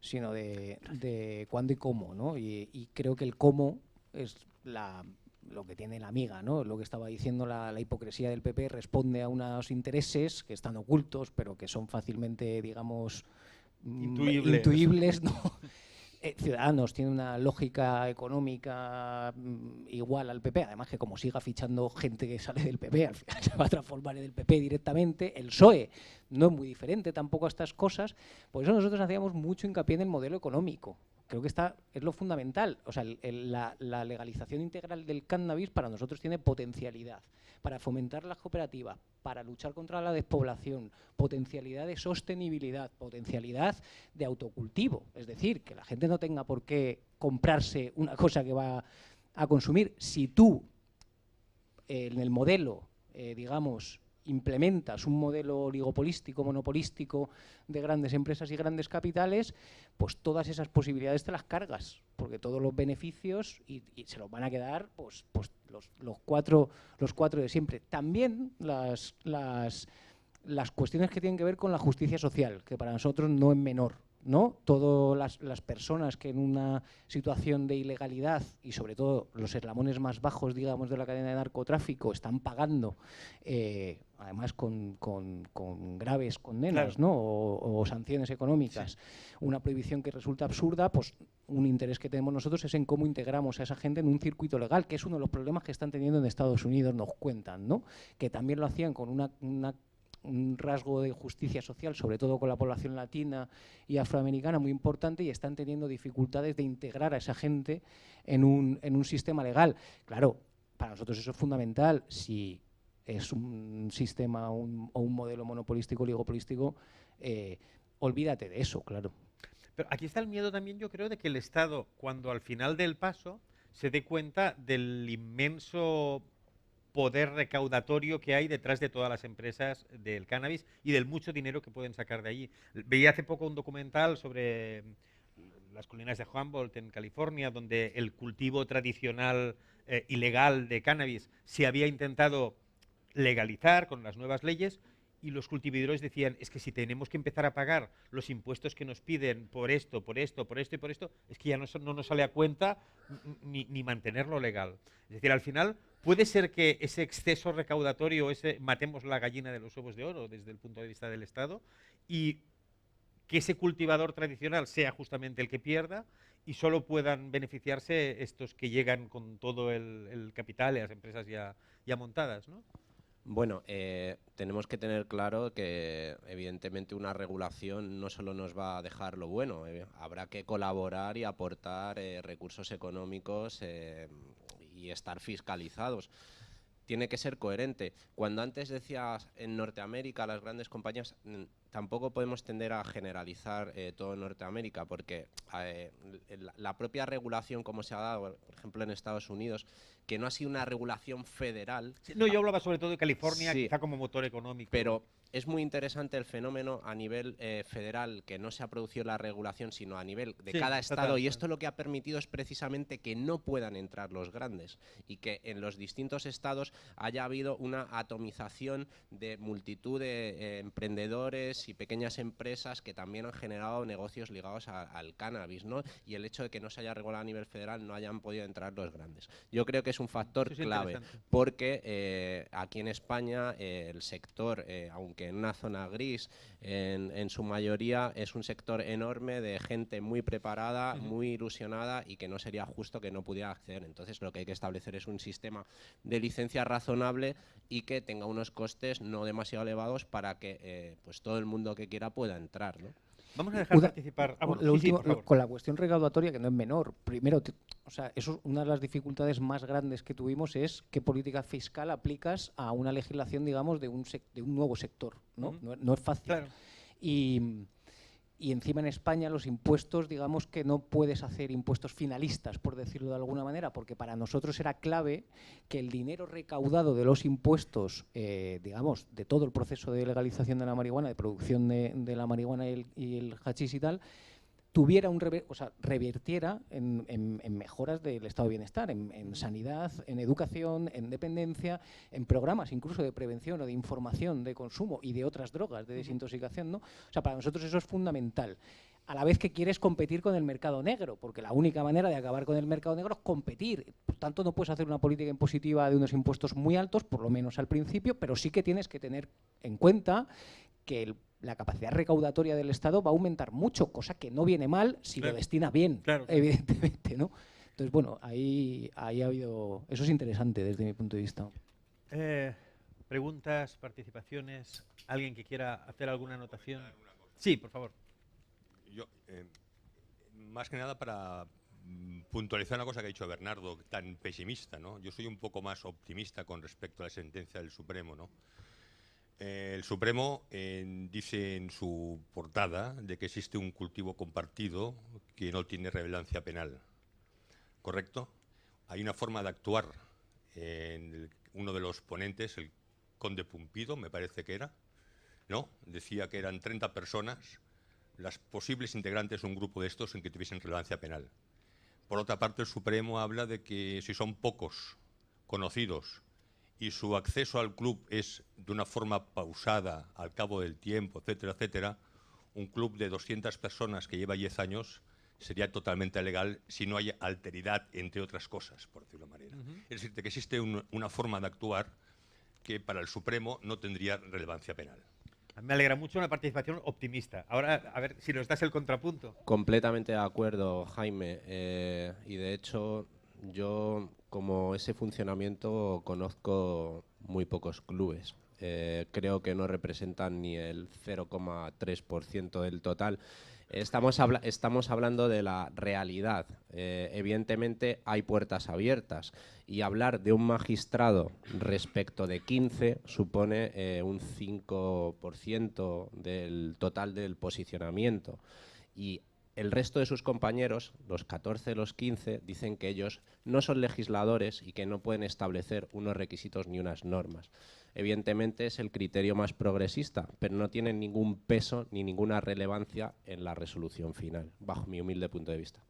Speaker 2: sino de cuándo y cómo, ¿no? Y creo que el cómo es lo que tiene la amiga, ¿no? Lo que estaba diciendo, la hipocresía del PP responde a unos intereses que están ocultos, pero que son fácilmente, digamos, intuibles, ¿no? Ciudadanos tiene una lógica económica igual al PP, además que como siga fichando gente que sale del PP, al final se va a transformar en el PP directamente. El PSOE no es muy diferente tampoco a estas cosas, por eso nosotros hacíamos mucho hincapié en el modelo económico. Creo que es lo fundamental. O sea, la legalización integral del cannabis para nosotros tiene potencialidad para fomentar las cooperativas, para luchar contra la despoblación, potencialidad de sostenibilidad, potencialidad de autocultivo. Es decir, que la gente no tenga por qué comprarse una cosa que va a consumir. Si tú, en el modelo, digamos, implementas un modelo oligopolístico, monopolístico de grandes empresas y grandes capitales, pues todas esas posibilidades te las cargas, porque todos los beneficios y se los van a quedar pues los cuatro de siempre. También las cuestiones que tienen que ver con la justicia social, que para nosotros no es menor, ¿no? Todas las personas que en una situación de ilegalidad y sobre todo los eslabones más bajos, digamos, de la cadena de narcotráfico están pagando, además con graves condenas,
Speaker 1: claro,
Speaker 2: ¿no? o sanciones económicas, sí, una prohibición que resulta absurda, pues un interés que tenemos nosotros es en cómo integramos a esa gente en un circuito legal, que es uno de los problemas que están teniendo en Estados Unidos, nos cuentan, ¿no? Que también lo hacían con una un rasgo de justicia social, sobre todo con la población latina y afroamericana, muy importante, y están teniendo dificultades de integrar a esa gente en un sistema legal. Claro, para nosotros eso es fundamental. Si es un sistema o un modelo monopolístico, oligopolístico, olvídate de eso, claro.
Speaker 1: Pero aquí está el miedo también, yo creo, de que el Estado, cuando al final del paso se dé cuenta del inmenso poder recaudatorio que hay detrás de todas las empresas del cannabis y del mucho dinero que pueden sacar de allí. Veía hace poco un documental sobre las colinas de Humboldt en California, donde el cultivo tradicional ilegal de cannabis se había intentado legalizar con las nuevas leyes, y los cultivadores decían, es que si tenemos que empezar a pagar los impuestos que nos piden por esto, por esto, por esto y por esto, es que ya no nos sale a cuenta ni mantenerlo legal. Es decir, al final puede ser que ese exceso recaudatorio, matemos la gallina de los huevos de oro desde el punto de vista del Estado, y que ese cultivador tradicional sea justamente el que pierda y solo puedan beneficiarse estos que llegan con todo el capital y las empresas ya montadas, ¿no?
Speaker 3: Bueno, tenemos que tener claro que evidentemente una regulación no solo nos va a dejar lo bueno, habrá que colaborar y aportar recursos económicos y estar fiscalizados. Tiene que ser coherente. Cuando antes decías en Norteamérica las grandes compañías, tampoco podemos tender a generalizar todo Norteamérica, porque la propia regulación como se ha dado, por ejemplo en Estados Unidos, que no ha sido una regulación federal.
Speaker 1: Sí, no, yo hablaba sobre todo de California,
Speaker 3: sí,
Speaker 1: quizá como motor económico.
Speaker 3: Pero es muy interesante el fenómeno a nivel federal, que no se ha producido la regulación, sino a nivel de cada estado. Y esto lo que ha permitido es precisamente que no puedan entrar los grandes y que en los distintos estados haya habido una atomización de multitud de emprendedores y pequeñas empresas que también han generado negocios ligados al cannabis, ¿no? Y el hecho de que no se haya regulado a nivel federal no hayan podido entrar los grandes. Yo creo que es un factor clave, porque aquí en España el sector, aunque en una zona gris, en su mayoría es un sector enorme de gente muy preparada, muy ilusionada, y que no sería justo que no pudiera acceder. Entonces lo que hay que establecer es un sistema de licencia razonable y que tenga unos costes no demasiado elevados para que pues todo el mundo que quiera pueda entrar, ¿no?
Speaker 1: Vamos a dejar participar.
Speaker 2: Lo último, con la cuestión recaudatoria, que no es menor. Primero, o sea, eso, una de las dificultades más grandes que tuvimos es qué política fiscal aplicas a una legislación, digamos, de un nuevo sector, ¿no? No es fácil.
Speaker 1: Claro.
Speaker 2: Y encima en España los impuestos, digamos que no puedes hacer impuestos finalistas, por decirlo de alguna manera, porque para nosotros era clave que el dinero recaudado de los impuestos, digamos, de todo el proceso de legalización de la marihuana, de producción de la marihuana y el hachís y tal, tuviera revirtiera en mejoras del estado de bienestar, en sanidad, en educación, en dependencia, en programas incluso de prevención o de información de consumo y de otras drogas, de desintoxicación, ¿no? O sea, para nosotros eso es fundamental. A la vez que quieres competir con el mercado negro, porque la única manera de acabar con el mercado negro es competir. Por tanto, no puedes hacer una política impositiva de unos impuestos muy altos, por lo menos al principio, pero sí que tienes que tener en cuenta que la capacidad recaudatoria del Estado va a aumentar mucho, cosa que no viene mal si lo destina bien, evidentemente, ¿no? Entonces, bueno, ahí ha habido... Eso es interesante desde mi punto de vista.
Speaker 1: Preguntas, participaciones, alguien que quiera hacer alguna anotación. Sí, por favor.
Speaker 4: Yo, más que nada para puntualizar una cosa que ha dicho Bernardo, tan pesimista, ¿no? Yo soy un poco más optimista con respecto a la sentencia del Supremo, ¿no? El Supremo dice en su portada de que existe un cultivo compartido que no tiene relevancia penal, ¿correcto? Hay una forma de actuar. Uno de los ponentes, el conde Pumpido, me parece que era, ¿no? Decía que eran 30 personas las posibles integrantes de un grupo de estos en que tuviesen relevancia penal. Por otra parte, el Supremo habla de que si son pocos conocidos y su acceso al club es de una forma pausada, al cabo del tiempo, etcétera, etcétera, un club de 200 personas que lleva 10 años sería totalmente legal si no hay alteridad, entre otras cosas, por decirlo de manera. Es decir, que existe una forma de actuar que para el Supremo no tendría relevancia penal.
Speaker 1: Me alegra mucho una participación optimista. Ahora, a ver si nos das el contrapunto.
Speaker 3: Completamente de acuerdo, Jaime. Y de hecho, yo, como ese funcionamiento, conozco muy pocos clubes. creo que no representan ni el 0,3% del total. Estamos hablando de la realidad. Evidentemente hay puertas abiertas y hablar de un magistrado respecto de 15 supone un 5% del total del posicionamiento. Y el resto de sus compañeros, los 14 de los 15, dicen que ellos no son legisladores y que no pueden establecer unos requisitos ni unas normas. Evidentemente es el criterio más progresista, pero no tiene ningún peso ni ninguna relevancia en la resolución final, bajo mi humilde punto de vista.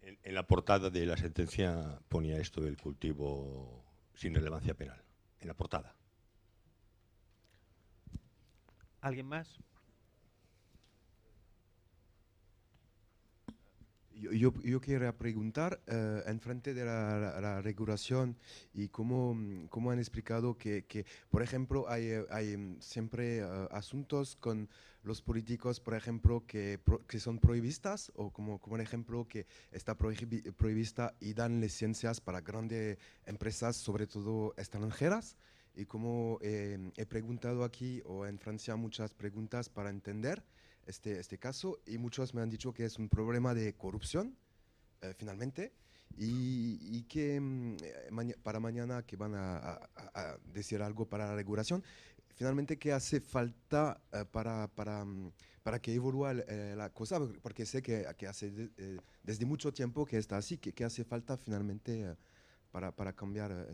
Speaker 4: En la portada de la sentencia ponía esto del cultivo sin relevancia penal, en la portada.
Speaker 1: ¿Alguien más?
Speaker 5: Yo quería preguntar, en frente de la regulación y cómo han explicado que, por ejemplo, hay siempre asuntos con los políticos, por ejemplo, que son prohibistas, o como por ejemplo que está prohibista y dan licencias para grandes empresas, sobre todo extranjeras. Y como he preguntado aquí, o en Francia, muchas preguntas para entender este caso, y muchos me han dicho que es un problema de corrupción, finalmente, y que para mañana que van a decir algo para la regulación, finalmente qué hace falta para que evolúe la cosa, porque sé que hace desde mucho tiempo que está así, que hace falta finalmente para cambiar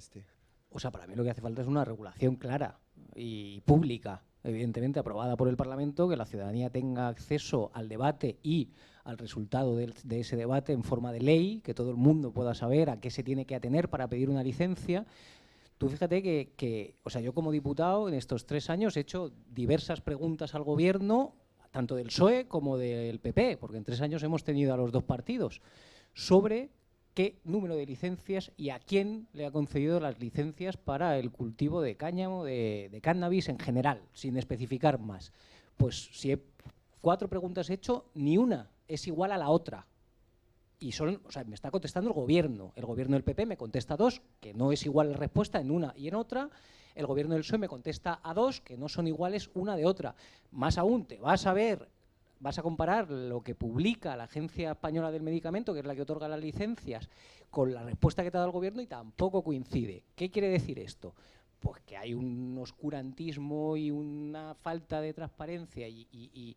Speaker 2: O sea, para mí lo que hace falta es una regulación clara y pública, evidentemente aprobada por el Parlamento, que la ciudadanía tenga acceso al debate y al resultado de ese debate en forma de ley, que todo el mundo pueda saber a qué se tiene que atener para pedir una licencia. Tú fíjate que o sea, yo como diputado en estos 3 años he hecho diversas preguntas al Gobierno, tanto del PSOE como del PP, porque en 3 años hemos tenido a los 2 partidos, sobre qué número de licencias y a quién le ha concedido las licencias para el cultivo de cáñamo, de cannabis en general, sin especificar más. Pues si 4 preguntas he hecho, ni una es igual a la otra. Y o sea, me está contestando el gobierno del PP me contesta 2, que no es igual la respuesta en una y en otra. El gobierno del PSOE me contesta a 2, que no son iguales una de otra. Más aún, te vas a comparar lo que publica la Agencia Española del Medicamento, que es la que otorga las licencias, con la respuesta que te ha dado el gobierno y tampoco coincide. ¿Qué quiere decir esto? Pues que hay un oscurantismo y una falta de transparencia y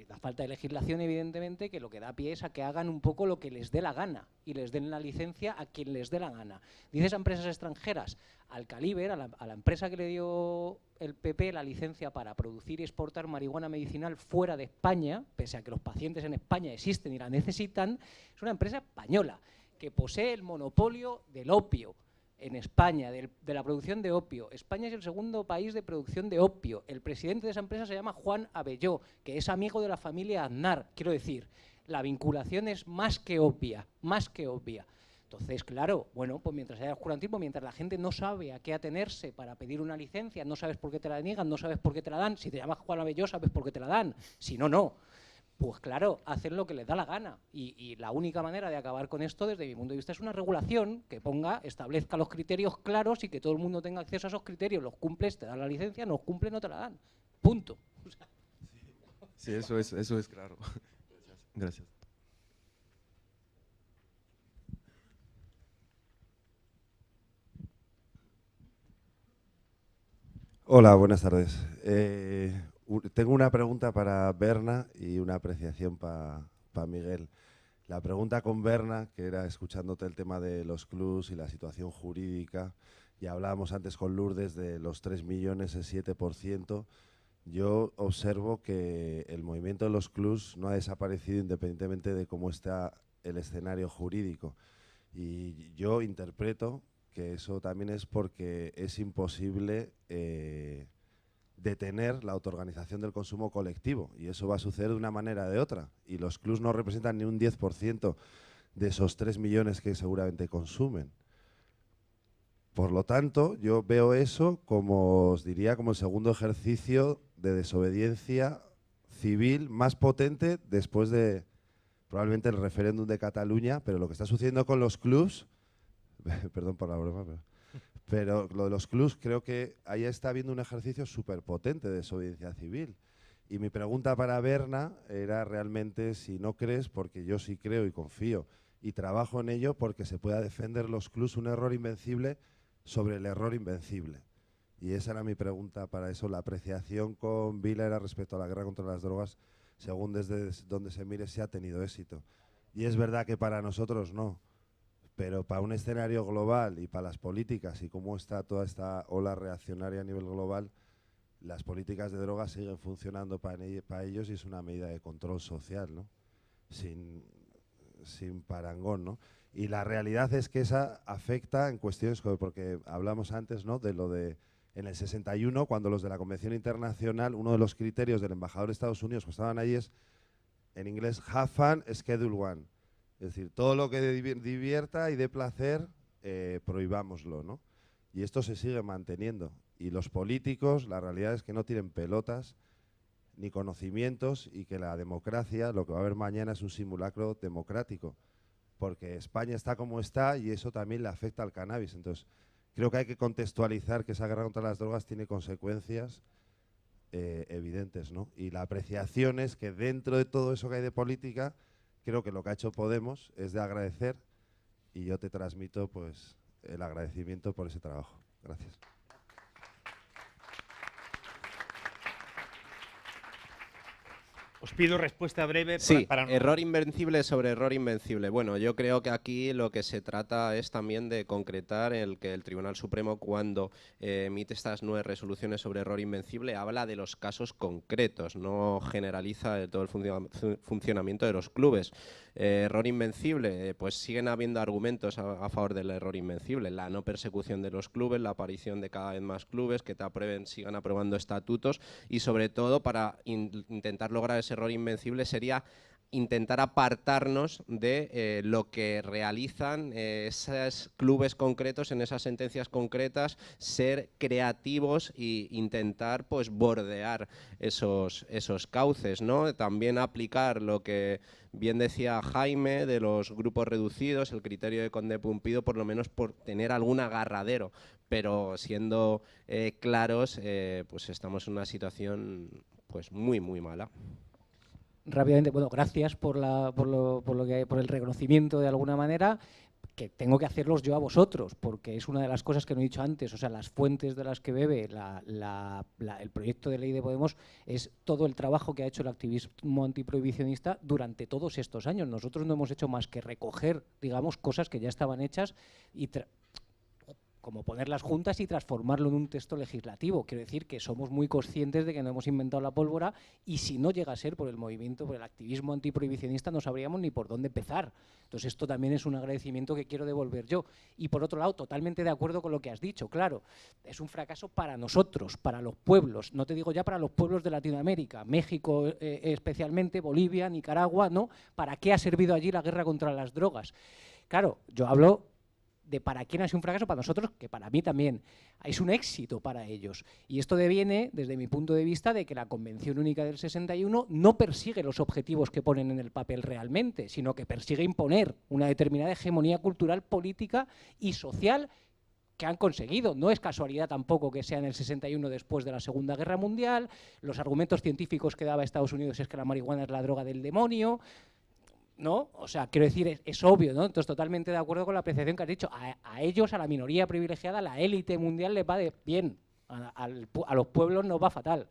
Speaker 2: la falta de legislación, evidentemente, que lo que da pie es a que hagan un poco lo que les dé la gana y les den la licencia a quien les dé la gana. Dices a empresas extranjeras, al Caliber, a la empresa que le dio el PP la licencia para producir y exportar marihuana medicinal fuera de España, pese a que los pacientes en España existen y la necesitan, es una empresa española que posee el monopolio del opio en España, de la producción de opio. España es el segundo país de producción de opio. El presidente de esa empresa se llama Juan Abelló, que es amigo de la familia Aznar. Quiero decir, la vinculación es más que obvia, más que obvia. Entonces, claro, bueno, pues mientras haya oscurantismo, mientras la gente no sabe a qué atenerse para pedir una licencia, no sabes por qué te la niegan, no sabes por qué te la dan. Si te llamas Juan Abelló, sabes por qué te la dan. Si no, no. Pues claro, hacen lo que les da la gana. Y la única manera de acabar con esto, desde mi punto de vista, es una regulación que establezca los criterios claros y que todo el mundo tenga acceso a esos criterios. Los cumples, te dan la licencia, no los cumples, no te la dan. Punto. O sea.
Speaker 5: Sí, eso es claro. Gracias.
Speaker 6: Hola, buenas tardes. Tengo una pregunta para Berna y una apreciación para Miguel. La pregunta con Berna, que era escuchándote el tema de los clubs y la situación jurídica, y hablábamos antes con Lourdes de los 3 millones, el 7%. Yo observo que el movimiento de los clubs no ha desaparecido independientemente de cómo está el escenario jurídico. Y yo interpreto que eso también es porque es imposible detener la autoorganización del consumo colectivo, y eso va a suceder de una manera o de otra, y los clubs no representan ni un 10% de esos 3 millones que seguramente consumen. Por lo tanto, yo veo eso como, os diría, como el segundo ejercicio de desobediencia civil más potente después de probablemente el referéndum de Cataluña, pero lo que está sucediendo con los clubs, perdón por la broma, Pero lo de los clubs, creo que ahí está habiendo un ejercicio súper potente de desobediencia civil. Y mi pregunta para Berna era realmente si no crees, porque yo sí creo y confío y trabajo en ello, porque se pueda defender los clubs un error invencible sobre el error invencible. Y esa era mi pregunta para eso. La apreciación con Vila era respecto a la guerra contra las drogas, según desde donde se mire, se ha tenido éxito. Y es verdad que para nosotros no, pero para un escenario global y para las políticas y cómo está toda esta ola reaccionaria a nivel global, las políticas de drogas siguen funcionando para ellos y es una medida de control social, ¿no? Sin parangón, ¿no? Y la realidad es que esa afecta en cuestiones, porque hablamos antes, ¿no?, de lo de en el 61, cuando los de la Convención Internacional, uno de los criterios del embajador de Estados Unidos que estaban ahí es, en inglés, have fun, schedule one. Es decir, todo lo que divierta y dé placer, prohibámoslo, ¿no? Y esto se sigue manteniendo. Y los políticos, la realidad es que no tienen pelotas ni conocimientos y que la democracia, lo que va a haber mañana es un simulacro democrático, porque España está como está y eso también le afecta al cannabis. Entonces, creo que hay que contextualizar que esa guerra contra las drogas tiene consecuencias evidentes, ¿no? Y la apreciación es que dentro de todo eso que hay de política, creo que lo que ha hecho Podemos es de agradecer y yo te transmito pues el agradecimiento por ese trabajo. Gracias.
Speaker 1: Os pido respuesta breve.
Speaker 3: Sí,
Speaker 1: para no...
Speaker 3: error invencible sobre error invencible. Bueno, yo creo que aquí lo que se trata es también de concretar el que el Tribunal Supremo, cuando emite estas 9 resoluciones sobre error invencible, habla de los casos concretos, no generaliza de todo el funcionamiento de los clubes. Error invencible, pues siguen habiendo argumentos a favor del error invencible, la no persecución de los clubes, la aparición de cada vez más clubes que sigan aprobando estatutos y sobre todo para intentar lograr ese error invencible sería intentar apartarnos de lo que realizan esos clubes concretos en esas sentencias concretas, ser creativos e intentar pues bordear esos cauces, ¿no? También aplicar lo que bien decía Jaime de los grupos reducidos, el criterio de Conde Pumpido, por lo menos por tener algún agarradero, pero siendo claros, pues estamos en una situación pues muy mala.
Speaker 2: Rápidamente, bueno, gracias por el reconocimiento de alguna manera, que tengo que hacerlos yo a vosotros, porque es una de las cosas que no he dicho antes, o sea, las fuentes de las que bebe el proyecto de ley de Podemos es todo el trabajo que ha hecho el activismo antiprohibicionista durante todos estos años. Nosotros no hemos hecho más que recoger, digamos, cosas que ya estaban hechas y como ponerlas juntas y transformarlo en un texto legislativo. Quiero decir que somos muy conscientes de que no hemos inventado la pólvora y si no llega a ser por el movimiento, por el activismo antiprohibicionista, no sabríamos ni por dónde empezar. Entonces esto también es un agradecimiento que quiero devolver yo. Y por otro lado, totalmente de acuerdo con lo que has dicho. Claro, es un fracaso para nosotros, para los pueblos. No te digo ya para los pueblos de Latinoamérica, México especialmente, Bolivia, Nicaragua, ¿no? ¿Para qué ha servido allí la guerra contra las drogas? Claro, yo hablo de para quién ha sido un fracaso, para nosotros, que para mí también es un éxito para ellos. Y esto deviene, desde mi punto de vista, de que la Convención Única del 61 no persigue los objetivos que ponen en el papel realmente, sino que persigue imponer una determinada hegemonía cultural, política y social que han conseguido. No es casualidad tampoco que sea en el 61 después de la Segunda Guerra Mundial. Los argumentos científicos que daba Estados Unidos es que la marihuana es la droga del demonio, ¿no? O sea, quiero decir, es obvio, ¿no? Entonces, totalmente de acuerdo con la apreciación que has dicho. A ellos, a la minoría privilegiada, a la élite mundial les va bien. A los pueblos nos va fatal.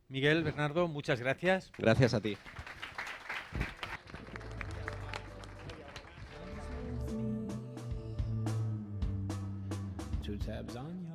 Speaker 1: Miguel, Bernardo, muchas gracias.
Speaker 3: Gracias a ti.
Speaker 7: Two tabs on you.